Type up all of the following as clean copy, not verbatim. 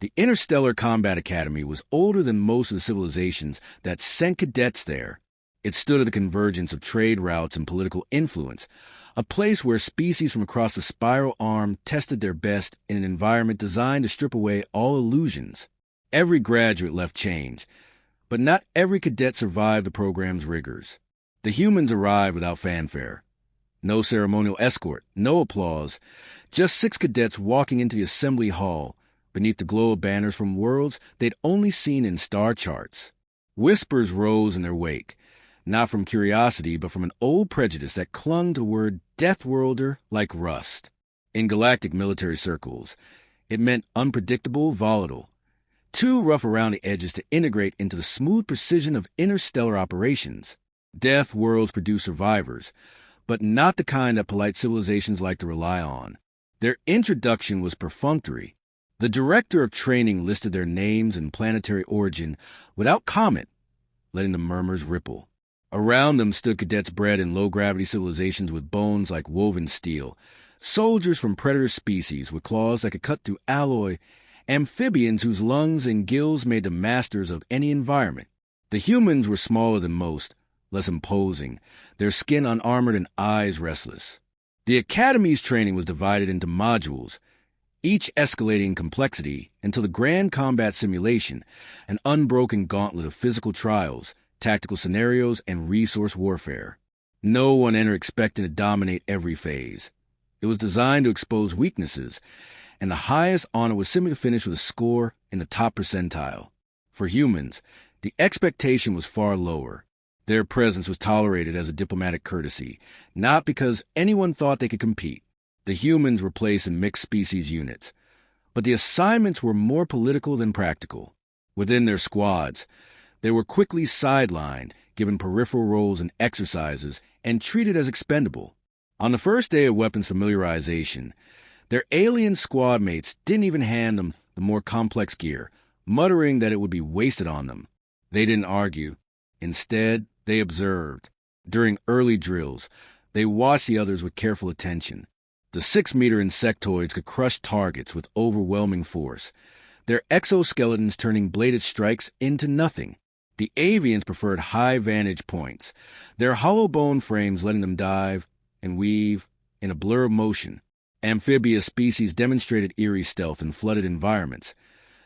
The Interstellar Combat Academy was older than most of the civilizations that sent cadets there. It stood at the convergence of trade routes and political influence, a place where species from across the spiral arm tested their best in an environment designed to strip away all illusions. Every graduate left changed, but not every cadet survived the program's rigors. The humans arrived without fanfare. No ceremonial escort, no applause, just 6 cadets walking into the assembly hall beneath the glow of banners from worlds they'd only seen in star charts. Whispers rose in their wake, not from curiosity, but from an old prejudice that clung to the word Deathworlder like rust. In galactic military circles, it meant unpredictable, volatile, too rough around the edges to integrate into the smooth precision of interstellar operations. Death worlds produce survivors, but not the kind that polite civilizations like to rely on. Their introduction was perfunctory. The director of training listed their names and planetary origin without comment, letting the murmurs ripple. Around them stood cadets bred in low-gravity civilizations with bones like woven steel, soldiers from predator species with claws that could cut through alloy, amphibians whose lungs and gills made them masters of any environment. The humans were smaller than most, less imposing, their skin unarmored and eyes restless. The Academy's training was divided into modules, each escalating in complexity until the grand combat simulation, an unbroken gauntlet of physical trials, tactical scenarios, and resource warfare. No one entered expecting to dominate every phase. It was designed to expose weaknesses, and the highest honor was simply to finish with a score in the top percentile. For humans, the expectation was far lower. Their presence was tolerated as a diplomatic courtesy, not because anyone thought they could compete. The humans were placed in mixed-species units, but the assignments were more political than practical. Within their squads, they were quickly sidelined, given peripheral roles and exercises, and treated as expendable. On the first day of weapons familiarization, their alien squad mates didn't even hand them the more complex gear, muttering that it would be wasted on them. They didn't argue. Instead, they observed. During early drills, they watched the others with careful attention. The 6-meter insectoids could crush targets with overwhelming force, their exoskeletons turning bladed strikes into nothing. The avians preferred high vantage points, their hollow bone frames letting them dive and weave in a blur of motion. Amphibious species demonstrated eerie stealth in flooded environments,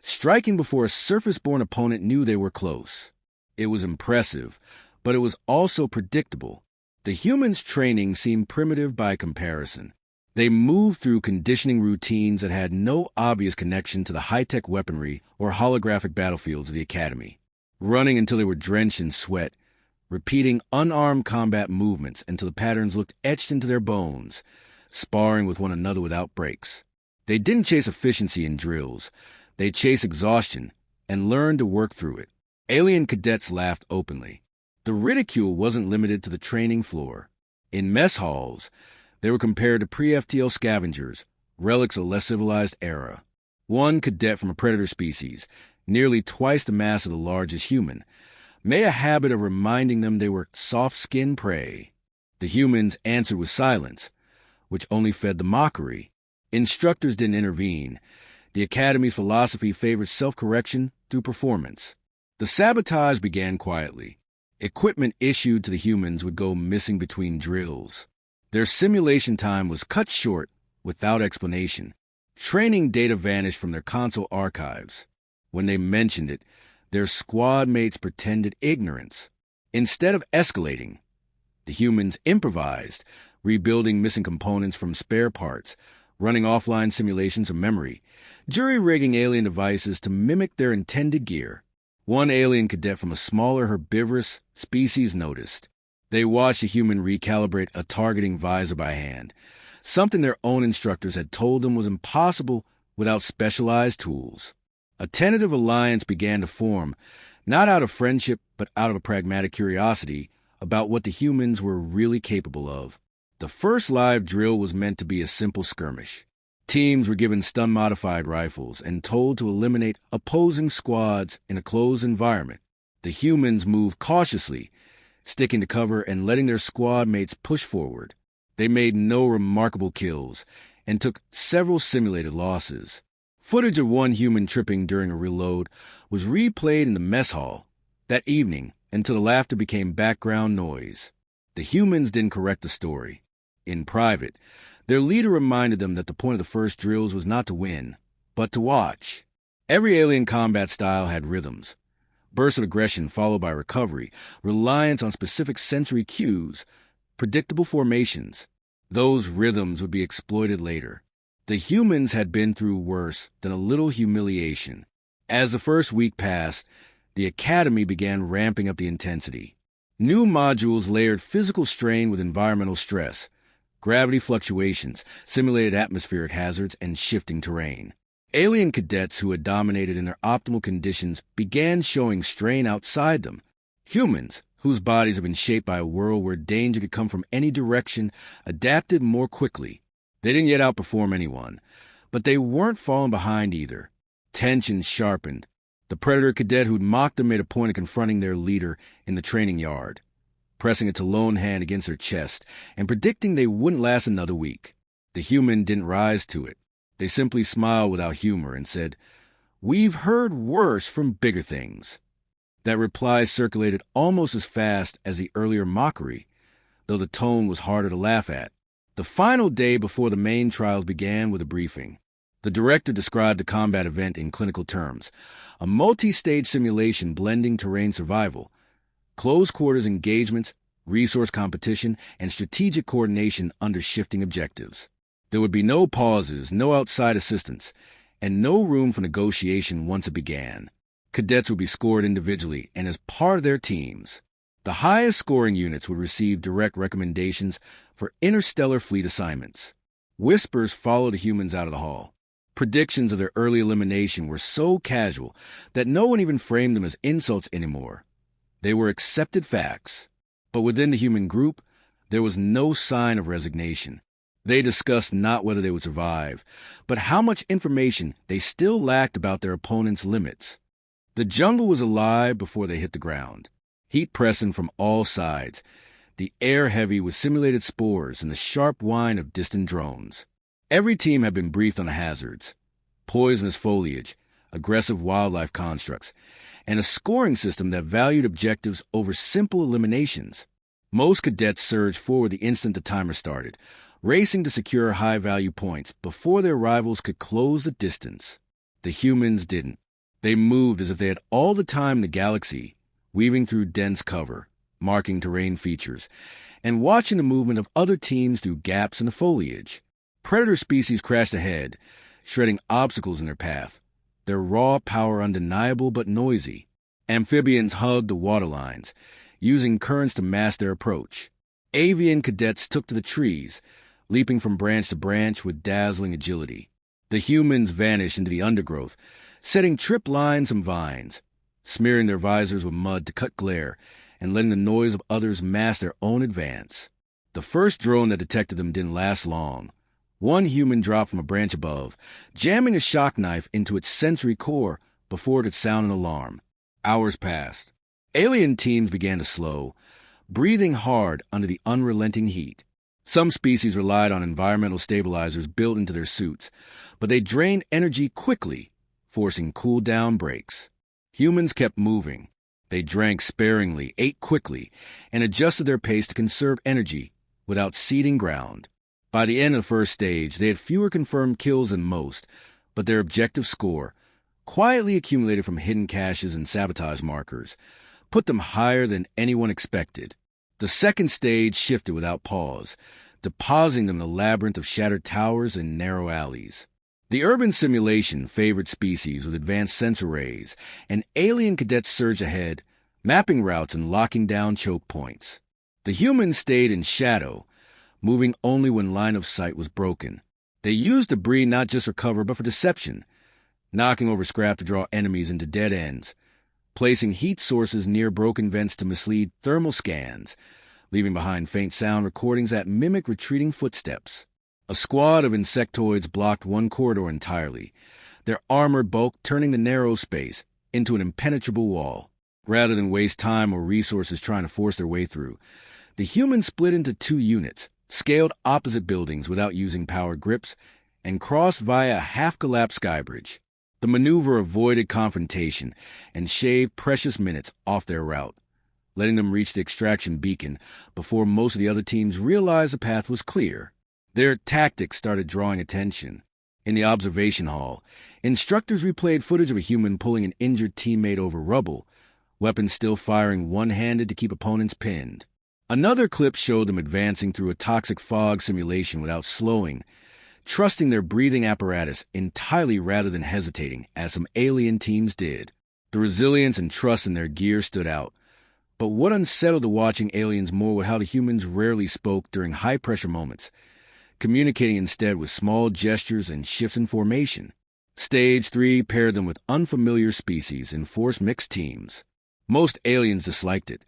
striking before a surface-born opponent knew they were close. It was impressive, but it was also predictable. The humans' training seemed primitive by comparison. They moved through conditioning routines that had no obvious connection to the high-tech weaponry or holographic battlefields of the Academy, running until they were drenched in sweat, repeating unarmed combat movements until the patterns looked etched into their bones, sparring with one another without breaks. They didn't chase efficiency in drills. They chased exhaustion and learned to work through it. Alien cadets laughed openly. The ridicule wasn't limited to the training floor. In mess halls, they were compared to pre-FTL scavengers, relics of a less civilized era. One cadet from a predator species, nearly twice the mass of the largest human, made a habit of reminding them they were soft-skinned prey. The humans answered with silence, which only fed the mockery. Instructors didn't intervene. The Academy's philosophy favored self-correction through performance. The sabotage began quietly. Equipment issued to the humans would go missing between drills. Their simulation time was cut short without explanation. Training data vanished from their console archives. When they mentioned it, their squad mates pretended ignorance. Instead of escalating, the humans improvised, rebuilding missing components from spare parts, running offline simulations of memory, jury-rigging alien devices to mimic their intended gear. One alien cadet from a smaller herbivorous species noticed. They watched a human recalibrate a targeting visor by hand, something their own instructors had told them was impossible without specialized tools. A tentative alliance began to form, not out of friendship, but out of a pragmatic curiosity about what the humans were really capable of. The first live drill was meant to be a simple skirmish. Teams were given stun-modified rifles and told to eliminate opposing squads in a closed environment. The humans moved cautiously, sticking to cover and letting their squad mates push forward. They made no remarkable kills and took several simulated losses. Footage of one human tripping during a reload was replayed in the mess hall that evening until the laughter became background noise. The humans didn't correct the story. In private, their leader reminded them that the point of the first drills was not to win, but to watch. Every alien combat style had rhythms. Bursts of aggression followed by recovery, reliance on specific sensory cues, predictable formations. Those rhythms would be exploited later. The humans had been through worse than a little humiliation. As the first week passed, the Academy began ramping up the intensity. New modules layered physical strain with environmental stress, gravity fluctuations, simulated atmospheric hazards, and shifting terrain. Alien cadets who had dominated in their optimal conditions began showing strain outside them. Humans, whose bodies had been shaped by a world where danger could come from any direction, adapted more quickly. They didn't yet outperform anyone, but they weren't falling behind either. Tensions sharpened. The Predator cadet who'd mocked them made a point of confronting their leader in the training yard, pressing a Talon hand against their chest and predicting they wouldn't last another week. The human didn't rise to it. They simply smiled without humor and said, "We've heard worse from bigger things." That reply circulated almost as fast as the earlier mockery, though the tone was harder to laugh at. The final day before the main trials began with a briefing. The director described the combat event in clinical terms: a multi-stage simulation blending terrain survival, close quarters engagements, resource competition, and strategic coordination under shifting objectives. There would be no pauses, no outside assistance, and no room for negotiation once it began. Cadets would be scored individually and as part of their teams. The highest scoring units would receive direct recommendations for interstellar fleet assignments. Whispers followed the humans out of the hall. Predictions of their early elimination were so casual that no one even framed them as insults anymore. They were accepted facts. But within the human group, there was no sign of resignation. They discussed not whether they would survive, but how much information they still lacked about their opponent's limits. The jungle was alive before they hit the ground. Heat pressing from all sides, the air heavy with simulated spores and the sharp whine of distant drones. Every team had been briefed on the hazards: poisonous foliage, aggressive wildlife constructs, and a scoring system that valued objectives over simple eliminations. Most cadets surged forward the instant the timer started, racing to secure high-value points before their rivals could close the distance. The humans didn't. They moved as if they had all the time in the galaxy, weaving through dense cover, marking terrain features, and watching the movement of other teams through gaps in the foliage. Predator species crashed ahead, shredding obstacles in their path, their raw power undeniable but noisy. Amphibians hugged the waterlines, using currents to mask their approach. Avian cadets took to the trees, leaping from branch to branch with dazzling agility. The humans vanished into the undergrowth, setting trip lines and vines, smearing their visors with mud to cut glare, and letting the noise of others mask their own advance. The first drone that detected them didn't last long. One human dropped from a branch above, jamming a shock knife into its sensory core before it could sound an alarm. Hours passed. Alien teams began to slow, breathing hard under the unrelenting heat. Some species relied on environmental stabilizers built into their suits, but they drained energy quickly, forcing cool-down breaks. Humans kept moving. They drank sparingly, ate quickly, and adjusted their pace to conserve energy without ceding ground. By the end of the first stage, they had fewer confirmed kills than most, but their objective score, quietly accumulated from hidden caches and sabotage markers, put them higher than anyone expected. The second stage shifted without pause, depositing them in a labyrinth of shattered towers and narrow alleys. The urban simulation favored species with advanced sensor arrays, and alien cadets surged ahead, mapping routes and locking down choke points. The humans stayed in shadow, moving only when line of sight was broken. They used debris not just for cover but for deception, knocking over scrap to draw enemies into dead ends, placing heat sources near broken vents to mislead thermal scans, leaving behind faint sound recordings that mimic retreating footsteps. A squad of insectoids blocked one corridor entirely, their armored bulk turning the narrow space into an impenetrable wall. Rather than waste time or resources trying to force their way through, the humans split into two units, scaled opposite buildings without using powered grips, and crossed via a half-collapsed skybridge. The maneuver avoided confrontation and shaved precious minutes off their route, letting them reach the extraction beacon before most of the other teams realized the path was clear. Their tactics started drawing attention. In the observation hall, instructors replayed footage of a human pulling an injured teammate over rubble, weapons still firing one-handed to keep opponents pinned. Another clip showed them advancing through a toxic fog simulation without slowing, trusting their breathing apparatus entirely rather than hesitating, as some alien teams did. The resilience and trust in their gear stood out. But what unsettled the watching aliens more was how the humans rarely spoke during high-pressure moments, communicating instead with small gestures and shifts in formation. Stage 3 paired them with unfamiliar species and forced mixed teams. Most aliens disliked it.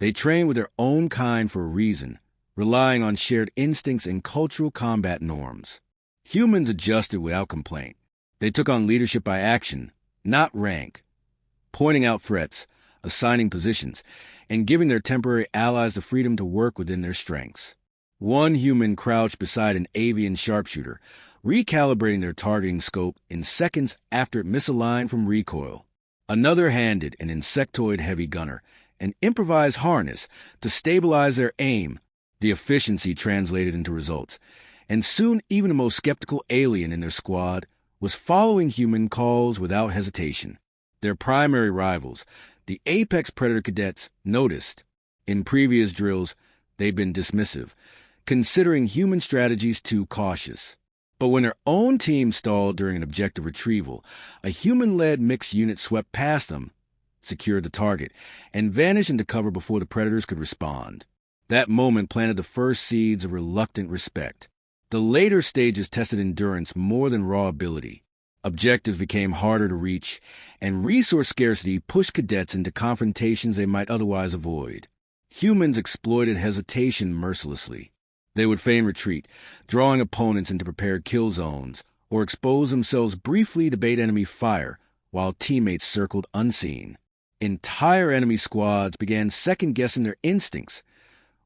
They trained with their own kind for a reason, relying on shared instincts and cultural combat norms. Humans adjusted without complaint. They took on leadership by action, not rank, pointing out threats, assigning positions, and giving their temporary allies the freedom to work within their strengths. One human crouched beside an avian sharpshooter, recalibrating their targeting scope in seconds after it misaligned from recoil. Another handed an insectoid heavy gunner an improvised harness to stabilize their aim. The efficiency translated into results, and soon even the most skeptical alien in their squad was following human calls without hesitation. Their primary rivals, the Apex Predator cadets, noticed. In previous drills, they'd been dismissive, considering human strategies too cautious. But when their own team stalled during an objective retrieval, a human-led mixed unit swept past them, secured the target, and vanished into cover before the Predators could respond. That moment planted the first seeds of reluctant respect. The later stages tested endurance more than raw ability. Objectives became harder to reach, and resource scarcity pushed cadets into confrontations they might otherwise avoid. Humans exploited hesitation mercilessly. They would feign retreat, drawing opponents into prepared kill zones, or expose themselves briefly to bait enemy fire while teammates circled unseen. Entire enemy squads began second-guessing their instincts.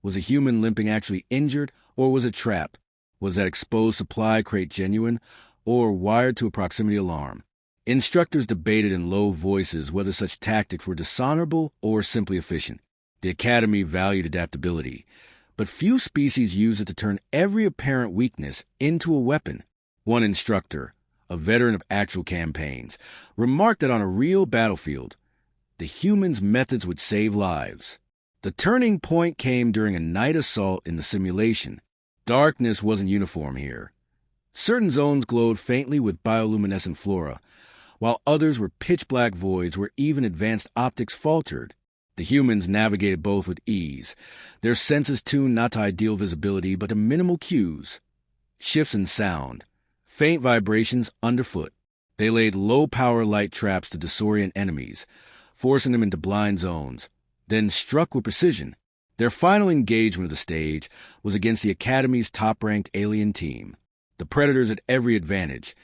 Was a human limping actually injured, or was it trapped? Was that exposed supply crate genuine, or wired to a proximity alarm? Instructors debated in low voices whether such tactics were dishonorable or simply efficient. The Academy valued adaptability, but few species used it to turn every apparent weakness into a weapon. One instructor, a veteran of actual campaigns, remarked that on a real battlefield, the humans' methods would save lives. The turning point came during a night assault in the simulation. Darkness wasn't uniform here. Certain zones glowed faintly with bioluminescent flora, while others were pitch-black voids where even advanced optics faltered. The humans navigated both with ease, their senses tuned not to ideal visibility but to minimal cues. Shifts in sound, faint vibrations underfoot. They laid low-power light traps to disorient enemies, forcing them into blind zones, then struck with precision. Their final engagement of the stage was against the Academy's top-ranked alien team. The Predators had every advantage: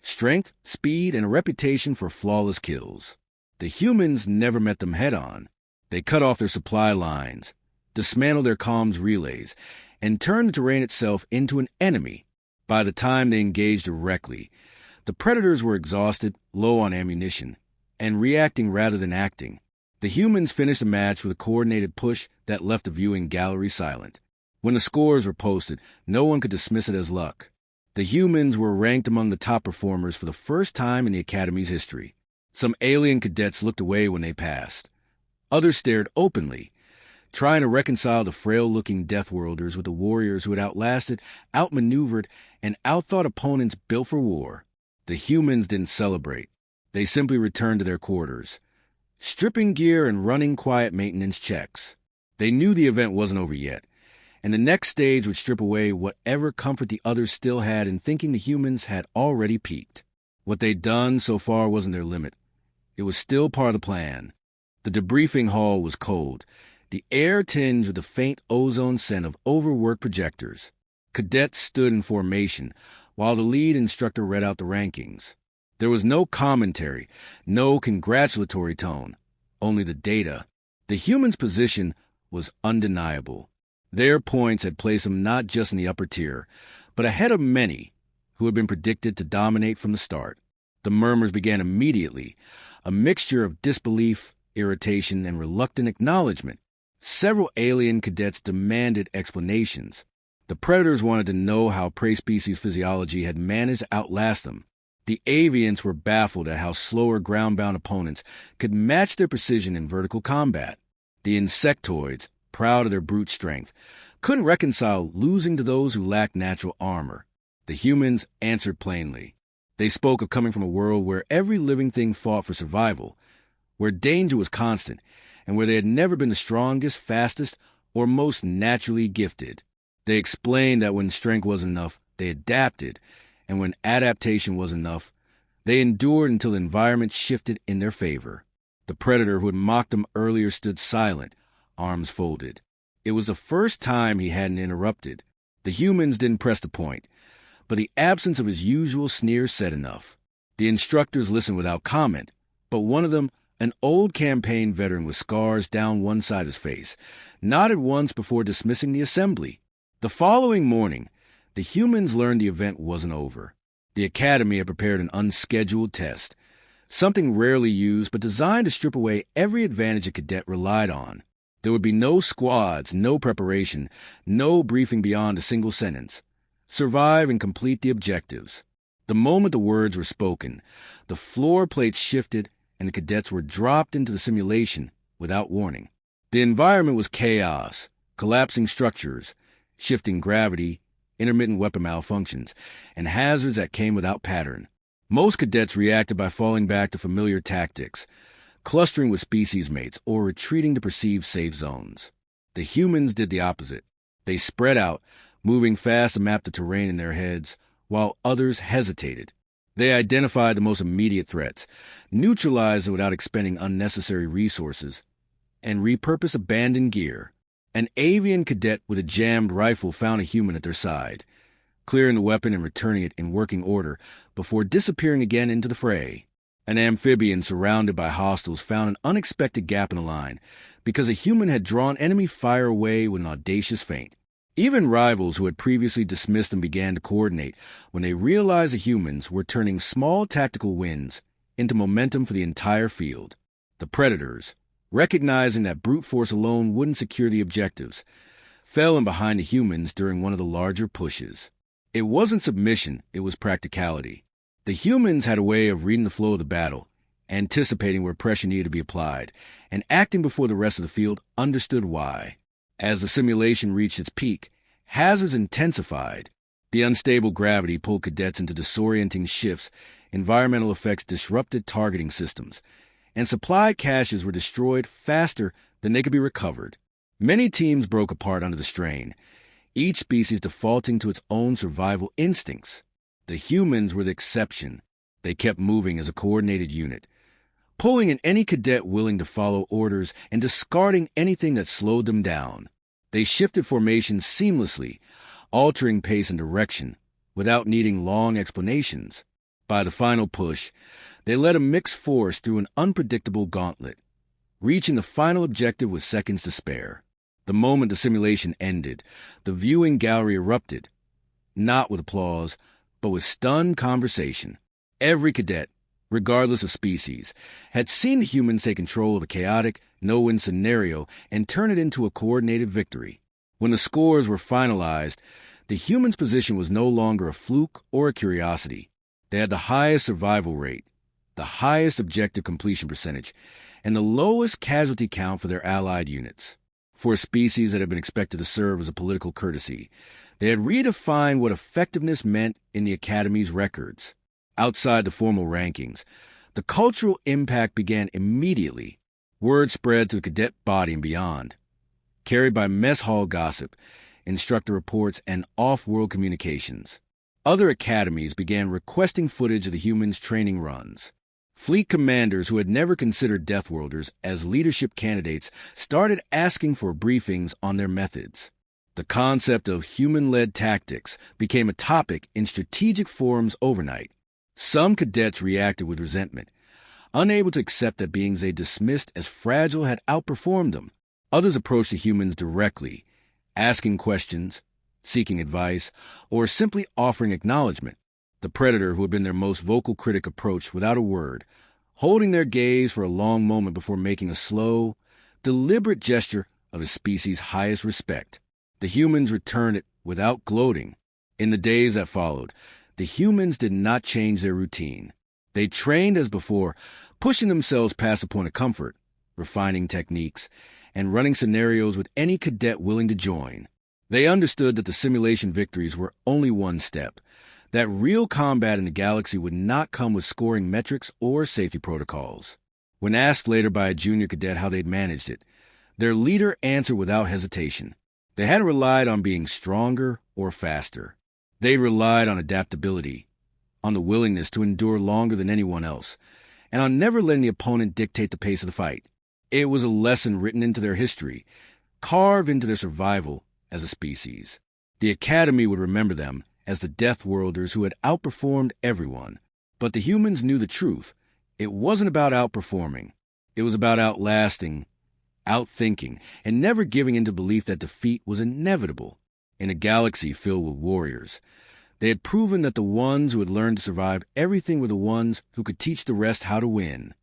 strength, speed, and a reputation for flawless kills. The humans never met them head-on. They cut off their supply lines, dismantled their comms relays, and turned the terrain itself into an enemy. By the time they engaged directly, the Predators were exhausted, low on ammunition, and reacting rather than acting. The humans finished the match with a coordinated push that left the viewing gallery silent. When the scores were posted, no one could dismiss it as luck. The humans were ranked among the top performers for the first time in the Academy's history. Some alien cadets looked away when they passed. Others stared openly, trying to reconcile the frail-looking Deathworlders with the warriors who had outlasted, outmaneuvered, and outthought opponents built for war. The humans didn't celebrate. They simply returned to their quarters, stripping gear and running quiet maintenance checks. They knew the event wasn't over yet, and the next stage would strip away whatever comfort the others still had in thinking the humans had already peaked. What they'd done so far wasn't their limit. It was still part of the plan. The debriefing hall was cold, the air tinged with the faint ozone scent of overworked projectors. Cadets stood in formation, while the lead instructor read out the rankings. There was no commentary, no congratulatory tone, only the data. The humans' position was undeniable. Their points had placed them not just in the upper tier, but ahead of many, who had been predicted to dominate from the start. The murmurs began immediately, a mixture of disbelief, irritation, and reluctant acknowledgement. Several alien cadets demanded explanations. The predators wanted to know how prey species physiology had managed to outlast them. The avians were baffled at how slower ground-bound opponents could match their precision in vertical combat. The insectoids, proud of their brute strength, couldn't reconcile losing to those who lacked natural armor. The humans answered plainly. They spoke of coming from a world where every living thing fought for survival, where danger was constant, and where they had never been the strongest, fastest, or most naturally gifted. They explained that when strength wasn't enough, they adapted, and when adaptation was enough, they endured until the environment shifted in their favor. The predator who had mocked them earlier stood silent, arms folded. It was the first time he hadn't interrupted. The humans didn't press the point, but the absence of his usual sneer said enough. The instructors listened without comment, but one of them, an old campaign veteran with scars down one side of his face, nodded once before dismissing the assembly. The following morning, the humans learned the event wasn't over. The Academy had prepared an unscheduled test, something rarely used but designed to strip away every advantage a cadet relied on. There would be no squads, no preparation, no briefing beyond a single sentence. Survive and complete the objectives. The moment the words were spoken, the floor plates shifted and the cadets were dropped into the simulation without warning. The environment was chaos, collapsing structures, shifting gravity, intermittent weapon malfunctions, and hazards that came without pattern. Most cadets reacted by falling back to familiar tactics, clustering with species mates, or retreating to perceived safe zones. The humans did the opposite. They spread out, moving fast to map the terrain in their heads, while others hesitated. They identified the most immediate threats, neutralized them without expending unnecessary resources, and repurposed abandoned gear. An avian cadet with a jammed rifle found a human at their side, clearing the weapon and returning it in working order before disappearing again into the fray. An amphibian surrounded by hostiles found an unexpected gap in the line because a human had drawn enemy fire away with an audacious feint. Even rivals who had previously dismissed them began to coordinate when they realized the humans were turning small tactical wins into momentum for the entire field. The predators, recognizing that brute force alone wouldn't secure the objectives, fell in behind the humans during one of the larger pushes. It wasn't submission, it was practicality. The humans had a way of reading the flow of the battle, anticipating where pressure needed to be applied, and acting before the rest of the field understood why. As the simulation reached its peak, hazards intensified. The unstable gravity pulled cadets into disorienting shifts, environmental effects disrupted targeting systems, and supply caches were destroyed faster than they could be recovered. Many teams broke apart under the strain, each species defaulting to its own survival instincts. The humans were the exception. They kept moving as a coordinated unit, pulling in any cadet willing to follow orders and discarding anything that slowed them down. They shifted formations seamlessly, altering pace and direction, without needing long explanations. By the final push, they led a mixed force through an unpredictable gauntlet, reaching the final objective with seconds to spare. The moment the simulation ended, the viewing gallery erupted, not with applause, but with stunned conversation. Every cadet, regardless of species, had seen the humans take control of a chaotic, no-win scenario and turn it into a coordinated victory. When the scores were finalized, the humans' position was no longer a fluke or a curiosity. They had the highest survival rate, the highest objective completion percentage, and the lowest casualty count for their allied units. For a species that had been expected to serve as a political courtesy, they had redefined what effectiveness meant in the Academy's records. Outside the formal rankings, the cultural impact began immediately. Word spread to the cadet body and beyond, carried by mess hall gossip, instructor reports, and off-world communications. Other academies began requesting footage of the humans' training runs. Fleet commanders who had never considered Deathworlders as leadership candidates started asking for briefings on their methods. The concept of human-led tactics became a topic in strategic forums overnight. Some cadets reacted with resentment, unable to accept that beings they dismissed as fragile had outperformed them. Others approached the humans directly, asking questions, seeking advice, or simply offering acknowledgement. The predator, who had been their most vocal critic, approached without a word, holding their gaze for a long moment before making a slow, deliberate gesture of his species' highest respect. The humans returned it without gloating. In the days that followed, the humans did not change their routine. They trained as before, pushing themselves past the point of comfort, refining techniques, and running scenarios with any cadet willing to join. They understood that the simulation victories were only one step, that real combat in the galaxy would not come with scoring metrics or safety protocols. When asked later by a junior cadet how they'd managed it, their leader answered without hesitation. They hadn't relied on being stronger or faster. They relied on adaptability, on the willingness to endure longer than anyone else, and on never letting the opponent dictate the pace of the fight. It was a lesson written into their history, carved into their survival as a species. The Academy would remember them as the Death Worlders who had outperformed everyone. But the humans knew the truth. It wasn't about outperforming. It was about outlasting, outthinking, and never giving in to belief that defeat was inevitable. In a galaxy filled with warriors, they had proven that the ones who had learned to survive everything were the ones who could teach the rest how to win.